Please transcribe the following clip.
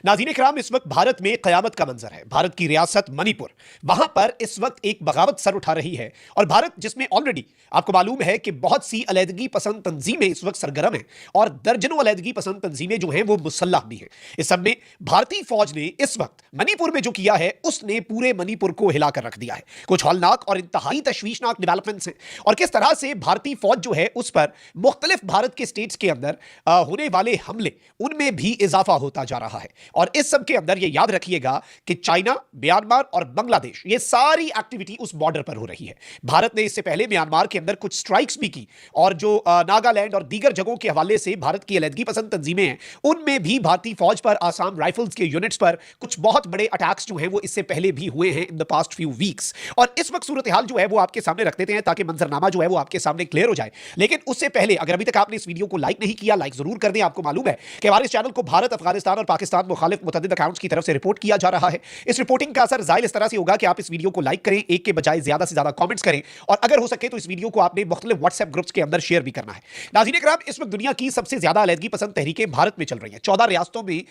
नाज़रीन इकराम, इस वक्त भारत में कयामत का मंजर है। भारत की रियासत मणिपुर, वहां पर इस वक्त एक बगावत सर उठा रही है। और भारत जिसमें ऑलरेडी आपको मालूम है कि बहुत सी अलैदगी पसंद तंजीमें इस वक्त सरगर्म हैं और दर्जनों अलैदगी पसंद तंजीमें जो हैं वो मुसल्लह भी हैं। इस सब में भारतीय फौज ने इस वक्त मणिपुर में जो किया है उसने पूरे मणिपुर को हिलाकर रख दिया है। कुछ हौलनाक और इंतहाई तशवीशनाक डेवलपमेंट्स हैं और किस तरह से भारतीय फौज जो है उस पर मुख्तलिफ भारत के स्टेट्स के अंदर होने वाले हमले उनमें भी इजाफा होता जा रहा है। और इस सब के अंदर ये याद रखिएगा कि चाइना, म्यांमार और बांग्लादेश, ये सारी एक्टिविटी उस बॉर्डर पर हो रही है। भारत ने इससे पहले म्यांमार के अंदर कुछ स्ट्राइक्स भी की और जो नागालैंड और दीगर जगहों के हवाले से भारत की अलैदगी पसंद तंजीमें हैं उनमें भी भारतीय फौज पर, आसाम राइफल्स के यूनिट्स पर कुछ बहुत बड़े अटैक्स जो हैं वो इससे पहले भी हुए हैं in the past few weeks. और इस वक्त सूरत हाल जो है वो आपके सामने रख देते हैं ताकि मंजरनामा जो है वो आपके सामने क्लियर हो जाए। लेकिन उससे पहले अगर अभी तक आपने इस वीडियो को लाइक नहीं किया, लाइक जरूर कर दें। आपको मालूम है कि हमारे इस चैनल को भारत, अफगानिस्तान और पाकिस्तान मुखालिफ मुतअद्दिद अकाउंट्स की तरफ से रिपोर्ट किया जा रहा है। इस रिपोर्टिंग का असर जाहिर इस तरह से होगा कि आप इस वीडियो को लाइक करें, एक के बजाय ज्यादा से ज्यादा कमेंट्स करें और अगर हो सके तो इस वीडियो को आपने मुख्तलिफ व्हाट्सएप ग्रुप्स के अंदर शेयर भी करना है। नाज़रीन इकराम, इस वक्त दुनिया की सबसे ज्यादा अलैदगी पसंद तहरीकें भारत में चल रही हैं। 14 रियासतों में